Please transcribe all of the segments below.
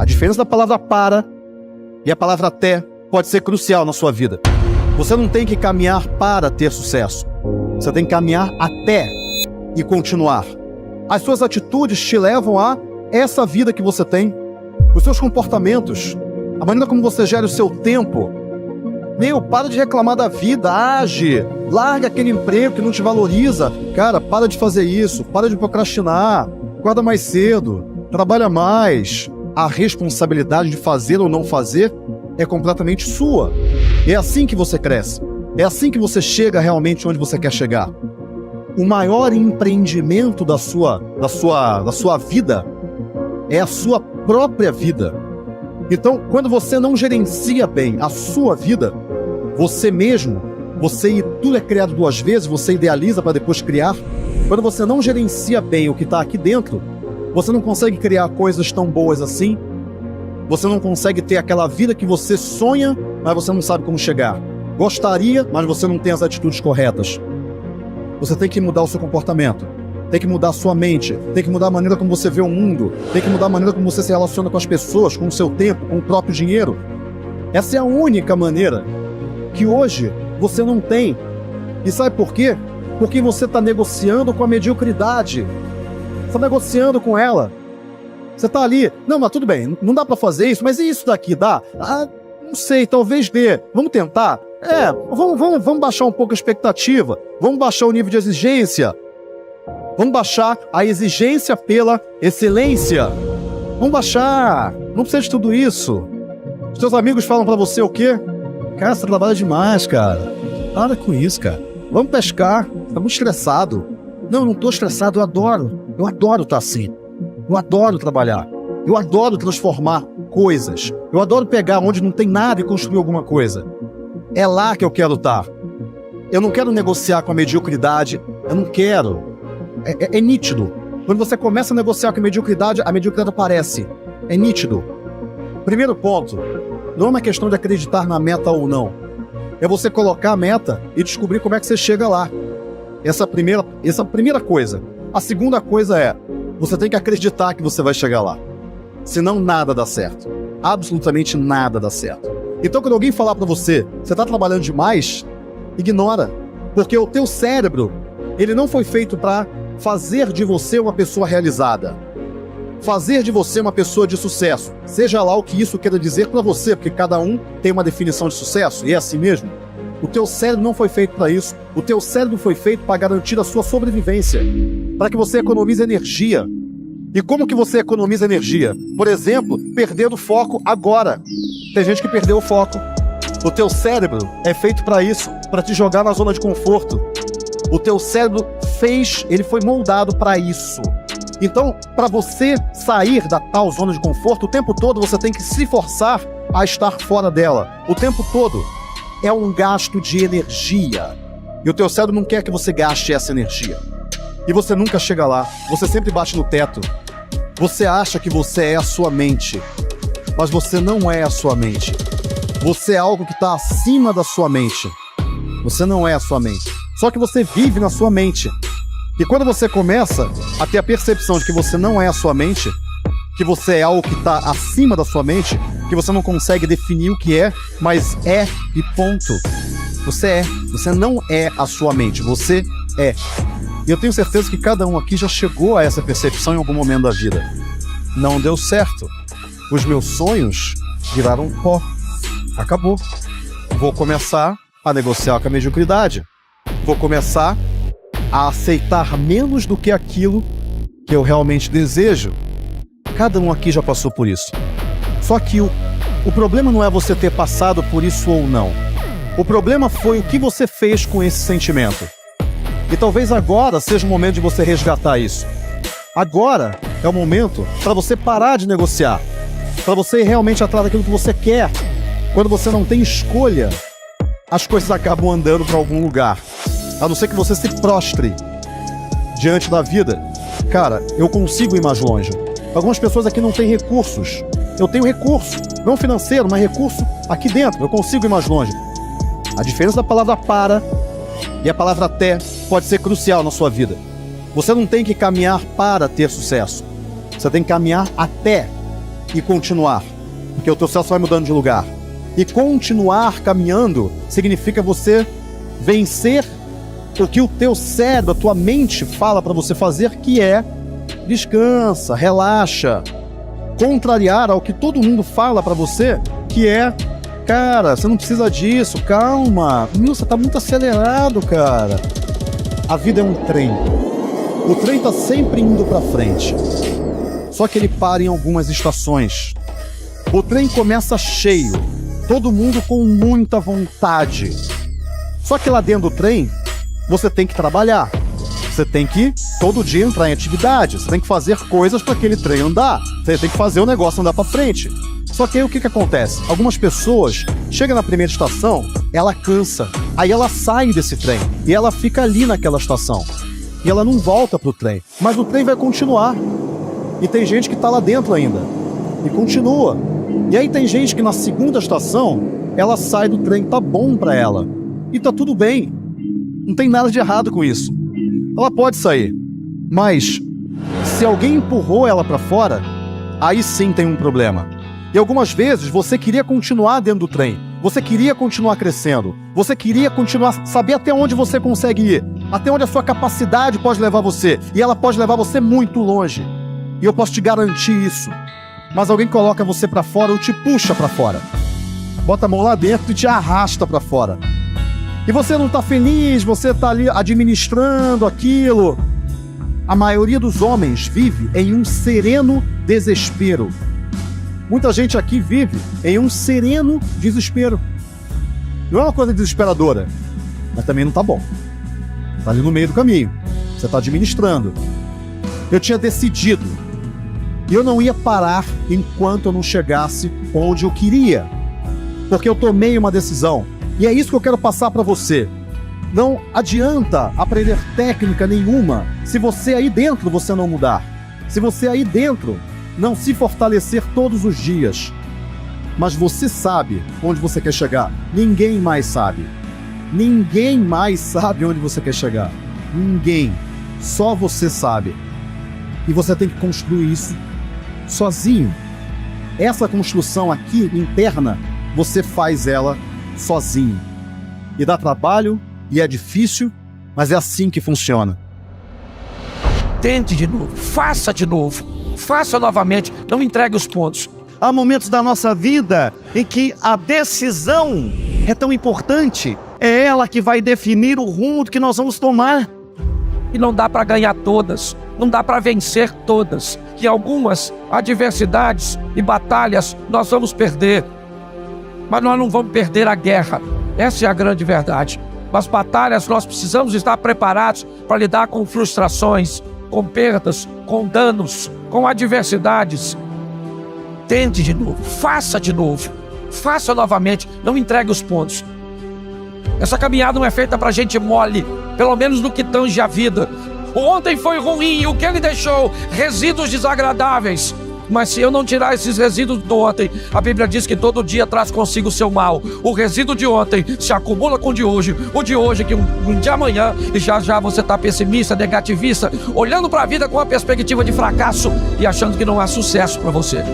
A diferença da palavra para e a palavra até pode ser crucial na sua vida. Você não tem que caminhar para ter sucesso. Você tem que caminhar até e continuar. As suas atitudes te levam a essa vida que você tem. Os seus comportamentos, a maneira como você gera o seu tempo. Para de reclamar da vida, age. Larga aquele emprego que não te valoriza. Cara, para de fazer isso, para de procrastinar. Acorda mais cedo, trabalha mais. A responsabilidade de fazer ou não fazer é completamente sua. É assim que você cresce. É assim que você chega realmente onde você quer chegar. O maior empreendimento da sua vida é a sua própria vida. Então, quando você não gerencia bem a sua vida, tudo é criado duas vezes, você idealiza para depois criar. Quando você não gerencia bem o que está aqui dentro, você não consegue criar coisas tão boas assim. Você não consegue ter aquela vida que você sonha, mas você não sabe como chegar. Gostaria, mas você não tem as atitudes corretas. Você tem que mudar o seu comportamento. Tem que mudar a sua mente. Tem que mudar a maneira como você vê o mundo. Tem que mudar a maneira como você se relaciona com as pessoas, com o seu tempo, com o próprio dinheiro. Essa é a única maneira que hoje você não tem. E sabe por quê? Porque você está negociando com a mediocridade. Você está negociando com ela. Você está ali, não, mas tudo bem, não dá para fazer isso, mas e isso daqui dá? Não sei, talvez dê. Vamos tentar? Vamos baixar um pouco a expectativa. Vamos baixar o nível de exigência. Vamos baixar a exigência pela excelência. Vamos baixar. Não precisa de tudo isso. Os teus amigos falam pra você o quê? Cara, você trabalha demais, cara. Para com isso, cara. Vamos pescar. Tá muito estressado. Não, eu não tô estressado, eu adoro. Eu adoro estar assim. Eu adoro trabalhar. Eu adoro transformar coisas. Eu adoro pegar onde não tem nada e construir alguma coisa. É lá que eu quero estar. Eu não quero negociar com a mediocridade. Eu não quero. É nítido. Quando você começa a negociar com a mediocridade aparece. É nítido. Primeiro ponto, não é uma questão de acreditar na meta ou não. É você colocar a meta e descobrir como é que você chega lá. Essa é a primeira coisa. A segunda coisa é, você tem que acreditar que você vai chegar lá. Senão nada dá certo. Absolutamente nada dá certo. Então quando alguém falar pra você, você tá trabalhando demais, ignora. Porque o teu cérebro, ele não foi feito para fazer de você uma pessoa realizada. Fazer de você uma pessoa de sucesso. Seja lá o que isso queira dizer para você, porque cada um tem uma definição de sucesso, e é assim mesmo. O teu cérebro não foi feito para isso. O teu cérebro foi feito para garantir a sua sobrevivência, para que você economize energia. E como que você economiza energia? Por exemplo, perdendo o foco agora. Tem gente que perdeu o foco. O teu cérebro é feito para isso, para te jogar na zona de conforto. O teu cérebro ele foi moldado para isso. Então, para você sair da tal zona de conforto, o tempo todo você tem que se forçar a estar fora dela. O tempo todo é um gasto de energia. E o teu cérebro não quer que você gaste essa energia. E você nunca chega lá. Você sempre bate no teto. Você acha que você é a sua mente. Mas você não é a sua mente. Você é algo que está acima da sua mente. Você não é a sua mente. Só que você vive na sua mente. E quando você começa a ter a percepção de que você não é a sua mente, que você é algo que está acima da sua mente, que você não consegue definir o que é, mas é e ponto. Você é. Você não é a sua mente. Você é. E eu tenho certeza que cada um aqui já chegou a essa percepção em algum momento da vida. Não deu certo. Os meus sonhos viraram pó. Acabou. Vou começar a negociar com a mediocridade. Vou começar a aceitar menos do que aquilo que eu realmente desejo. Cada um aqui já passou por isso. Só que o problema não é você ter passado por isso ou não. O problema foi o que você fez com esse sentimento. E talvez agora seja o momento de você resgatar isso. Agora é o momento para você parar de negociar. Para você ir realmente atrás daquilo que você quer. Quando você não tem escolha, as coisas acabam andando para algum lugar. A não ser que você se prostre diante da vida. Cara, eu consigo ir mais longe. Algumas pessoas aqui não têm recursos. Eu tenho recurso, não financeiro, mas recurso aqui dentro. Eu consigo ir mais longe. A diferença da palavra para e a palavra até pode ser crucial na sua vida. Você não tem que caminhar para ter sucesso. Você tem que caminhar até e continuar, porque o teu cérebro vai mudando de lugar. E continuar caminhando significa você vencer o que o teu cérebro, a tua mente fala para você fazer, que é descansa, relaxa. Contrariar ao que todo mundo fala para você, que é, cara, você não precisa disso, calma, você tá muito acelerado, cara. A vida é um trem. O trem tá sempre indo para frente. Só que ele para em algumas estações. O trem começa cheio, todo mundo com muita vontade. Só que lá dentro do trem, você tem que trabalhar. Você tem que todo dia entrar em atividade. Você tem que fazer coisas para aquele trem andar. Você tem que fazer o negócio andar para frente. Só que aí o que acontece? Algumas pessoas chegam na primeira estação, ela cansa. Aí ela sai desse trem e ela fica ali naquela estação. E ela não volta pro trem. Mas o trem vai continuar. E tem gente que tá lá dentro ainda. E continua. E aí tem gente que na segunda estação, ela sai do trem, tá bom pra ela. E tá tudo bem. Não tem nada de errado com isso. Ela pode sair. Mas se alguém empurrou ela pra fora, aí sim tem um problema. E algumas vezes você queria continuar dentro do trem. Você queria continuar crescendo. Você queria continuar, saber até onde você consegue ir. Até onde a sua capacidade pode levar você. E ela pode levar você muito longe. E eu posso te garantir isso. Mas alguém coloca você pra fora ou te puxa pra fora. Bota a mão lá dentro e te arrasta pra fora. E você não tá feliz, você tá ali administrando aquilo. A maioria dos homens vive em um sereno desespero. Muita gente aqui vive em um sereno desespero. Não é uma coisa desesperadora, mas também não tá bom. Tá ali no meio do caminho. Você tá administrando. Eu tinha decidido. E eu não ia parar enquanto eu não chegasse onde eu queria. Porque eu tomei uma decisão. E é isso que eu quero passar para você. Não adianta aprender técnica nenhuma se você aí dentro você não mudar. Se você aí dentro não se fortalecer todos os dias. Mas você sabe onde você quer chegar. Ninguém mais sabe. Ninguém mais sabe onde você quer chegar. Ninguém. Só você sabe. E você tem que construir isso sozinho. Essa construção aqui, interna, você faz ela sozinho. E dá trabalho, e é difícil, mas é assim que funciona. Tente de novo, faça novamente, não entregue os pontos. Há momentos da nossa vida em que a decisão é tão importante, é ela que vai definir o rumo que nós vamos tomar. E não dá para ganhar todas, não dá para vencer todas. Que algumas adversidades e batalhas nós vamos perder. Mas nós não vamos perder a guerra. Essa é a grande verdade. Nas batalhas nós precisamos estar preparados para lidar com frustrações, com perdas, com danos, com adversidades. Tente de novo, faça novamente, não entregue os pontos. Essa caminhada não é feita para gente mole, pelo menos no que tange a vida. O ontem foi ruim, o que ele deixou? Resíduos desagradáveis. Mas se eu não tirar esses resíduos do ontem, a Bíblia diz que todo dia traz consigo o seu mal. O resíduo de ontem se acumula com o de hoje que um dia amanhã, e já você está pessimista, negativista, olhando para a vida com uma perspectiva de fracasso e achando que não há sucesso para você.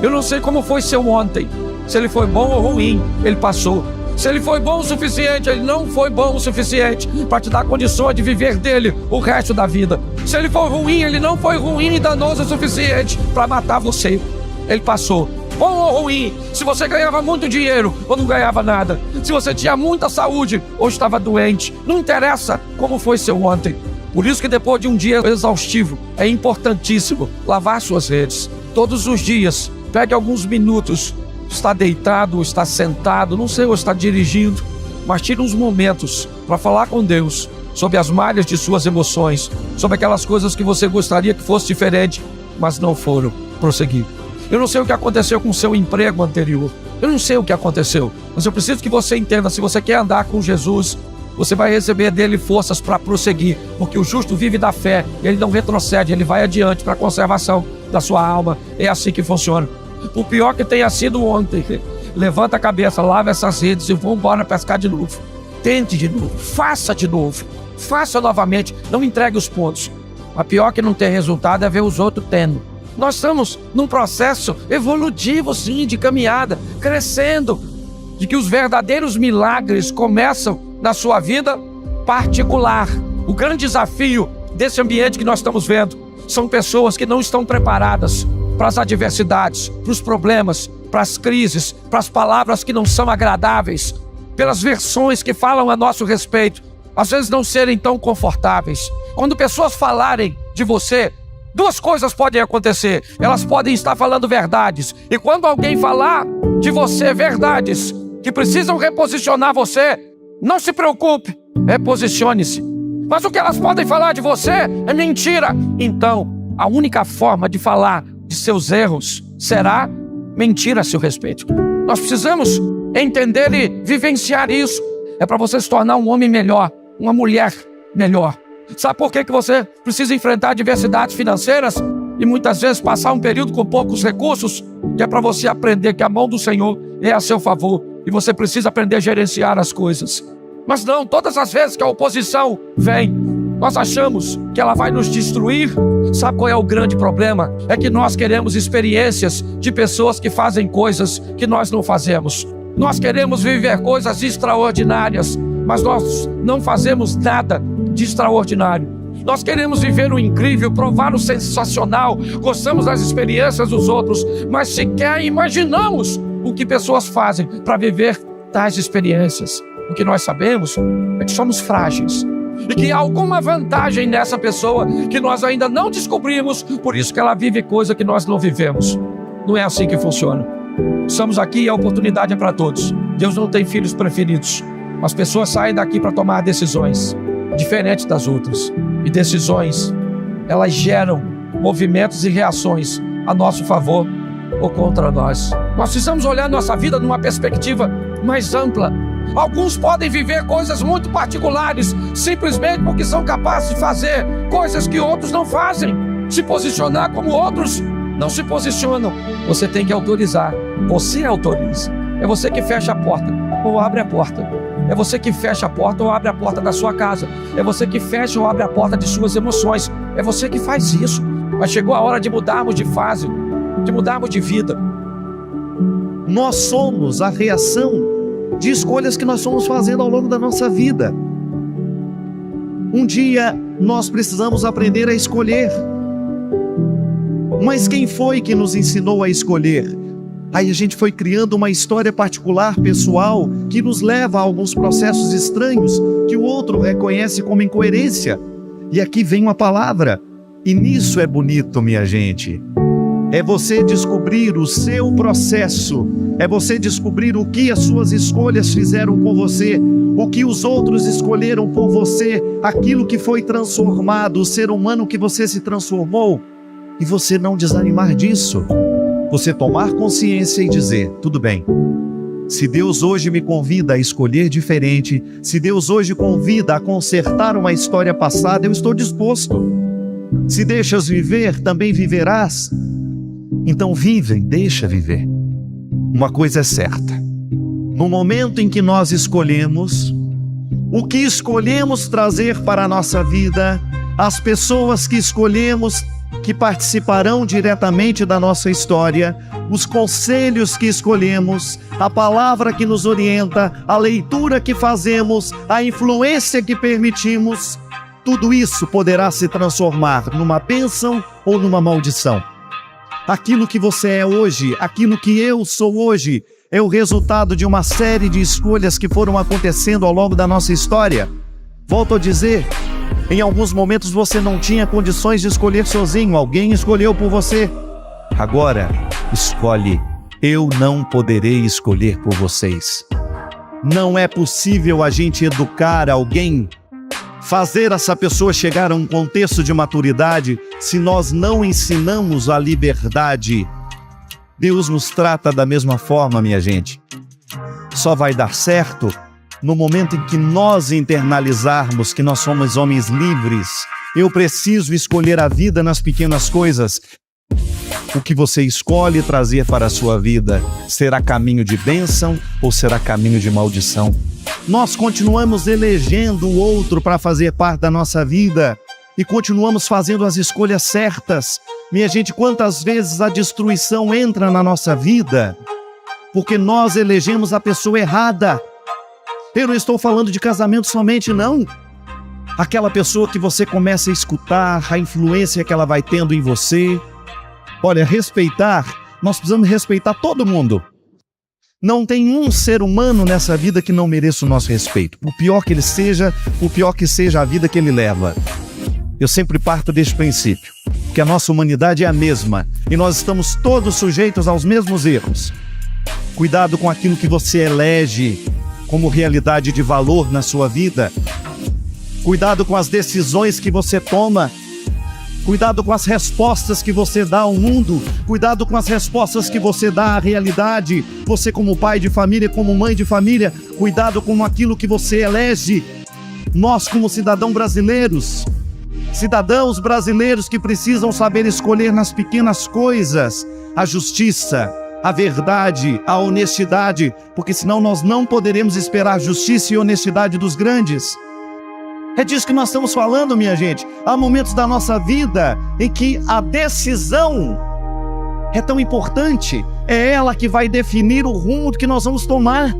Eu não sei como foi seu ontem, se ele foi bom ou ruim, ele passou. Se ele foi bom o suficiente, ele não foi bom o suficiente para te dar condições de viver dele o resto da vida. Se ele for ruim, ele não foi ruim e danoso o suficiente para matar você. Ele passou. Bom ou ruim, se você ganhava muito dinheiro ou não ganhava nada, se você tinha muita saúde ou estava doente, não interessa como foi seu ontem. Por isso que depois de um dia exaustivo, é importantíssimo lavar suas redes. Todos os dias, pegue alguns minutos. Está deitado, está sentado, não sei, ou está dirigindo, mas tire uns momentos para falar com Deus sobre as malhas de suas emoções, sobre aquelas coisas que você gostaria que fosse diferente, mas não foram. Prosseguir. Eu não sei o que aconteceu com o seu emprego anterior, eu não sei o que aconteceu, mas eu preciso que você entenda, se você quer andar com Jesus, você vai receber dele forças para prosseguir, porque o justo vive da fé, ele não retrocede, ele vai adiante para a conservação da sua alma. É assim que funciona. O pior que tenha sido ontem, levanta a cabeça, lava essas redes e vamos embora pescar de novo. Tente de novo, faça novamente, não entregue os pontos. A pior que não tem resultado é ver os outros tendo. Nós estamos num processo evolutivo, sim, de caminhada, crescendo, de que os verdadeiros milagres começam na sua vida particular. O grande desafio desse ambiente que nós estamos vendo são pessoas que não estão preparadas para as adversidades, para os problemas, para as crises, para as palavras que não são agradáveis, pelas versões que falam a nosso respeito, às vezes não serem tão confortáveis. Quando pessoas falarem de você, duas coisas podem acontecer. Elas podem estar falando verdades, e quando alguém falar de você verdades que precisam reposicionar você, não se preocupe, reposicione-se. Mas o que elas podem falar de você é mentira. Então, a única forma de falar de seus erros será mentira a seu respeito. Nós precisamos entender e vivenciar isso. É para você se tornar um homem melhor, uma mulher melhor. Sabe por que você precisa enfrentar adversidades financeiras e muitas vezes passar um período com poucos recursos? Que é para você aprender que a mão do Senhor é a seu favor e você precisa aprender a gerenciar as coisas. Mas não, todas as vezes que a oposição vem, nós achamos que ela vai nos destruir. Sabe qual é o grande problema? É que nós queremos experiências de pessoas que fazem coisas que nós não fazemos. Nós queremos viver coisas extraordinárias, mas nós não fazemos nada de extraordinário. Nós queremos viver o incrível, provar o sensacional, gostamos das experiências dos outros, mas sequer imaginamos o que pessoas fazem para viver tais experiências. O que nós sabemos é que somos frágeis e que há alguma vantagem nessa pessoa que nós ainda não descobrimos, por isso que ela vive coisa que nós não vivemos. Não é assim que funciona. Estamos aqui e a oportunidade é para todos. Deus não tem filhos preferidos. As pessoas saem daqui para tomar decisões diferentes das outras. E decisões, elas geram movimentos e reações a nosso favor ou contra nós. Nós precisamos olhar nossa vida numa perspectiva mais ampla. Alguns podem viver coisas muito particulares, simplesmente porque são capazes de fazer coisas que outros não fazem. Se posicionar como outros não se posicionam. Você tem que autorizar. Você autoriza. É você que fecha a porta ou abre a porta. É você que fecha a porta ou abre a porta da sua casa. É você que fecha ou abre a porta de suas emoções. É você que faz isso. Mas chegou a hora de mudarmos de fase, de mudarmos de vida. Nós somos a reação de escolhas que nós fomos fazendo ao longo da nossa vida. Um dia nós precisamos aprender a escolher. Mas quem foi que nos ensinou a escolher? Aí a gente foi criando uma história particular, pessoal, que nos leva a alguns processos estranhos que o outro reconhece como incoerência. E aqui vem uma palavra, e nisso é bonito, minha gente. É você descobrir o seu processo, é você descobrir o que as suas escolhas fizeram com você, o que os outros escolheram por você, aquilo que foi transformado, o ser humano que você se transformou, e você não desanimar disso. Você tomar consciência e dizer, tudo bem, se Deus hoje me convida a escolher diferente, se Deus hoje convida a consertar uma história passada, eu estou disposto. Se deixas viver, também viverás. Então vive, deixa viver. Uma coisa é certa, no momento em que nós escolhemos, o que escolhemos trazer para a nossa vida, as pessoas que escolhemos que participarão diretamente da nossa história, os conselhos que escolhemos, a palavra que nos orienta, a leitura que fazemos, a influência que permitimos, tudo isso poderá se transformar numa bênção ou numa maldição. Aquilo que você é hoje, aquilo que eu sou hoje, é o resultado de uma série de escolhas que foram acontecendo ao longo da nossa história. Volto a dizer, em alguns momentos você não tinha condições de escolher sozinho, alguém escolheu por você. Agora, escolhe. Eu não poderei escolher por vocês. Não é possível a gente educar alguém, fazer essa pessoa chegar a um contexto de maturidade, se nós não ensinamos a liberdade. Deus nos trata da mesma forma, minha gente. Só vai dar certo no momento em que nós internalizarmos que nós somos homens livres. Eu preciso escolher a vida nas pequenas coisas. O que você escolhe trazer para a sua vida será caminho de bênção ou será caminho de maldição? Nós continuamos elegendo o outro para fazer parte da nossa vida e continuamos fazendo as escolhas certas, Minha gente, quantas vezes a destruição entra na nossa vida porque nós elegemos a pessoa errada. Eu não estou falando de casamento somente, não. Aquela pessoa que você começa a escutar, a influência que ela vai tendo em você. Olha, respeitar, nós precisamos respeitar todo mundo. Não tem um ser humano nessa vida que não mereça o nosso respeito. Por pior que ele seja, por pior que seja a vida que ele leva. Eu sempre parto deste princípio, que a nossa humanidade é a mesma e nós estamos todos sujeitos aos mesmos erros. Cuidado com aquilo que você elege como realidade de valor na sua vida. Cuidado com as decisões que você toma. Cuidado com as respostas que você dá ao mundo. Cuidado com as respostas que você dá à realidade. Você como pai de família, como mãe de família. Cuidado com aquilo que você elege. Nós como cidadãos brasileiros que precisam saber escolher nas pequenas coisas a justiça, a verdade, a honestidade, porque senão nós não poderemos esperar justiça e honestidade dos grandes. É disso que nós estamos falando, minha gente. Há momentos da nossa vida em que a decisão é tão importante, é ela que vai definir o rumo que nós vamos tomar.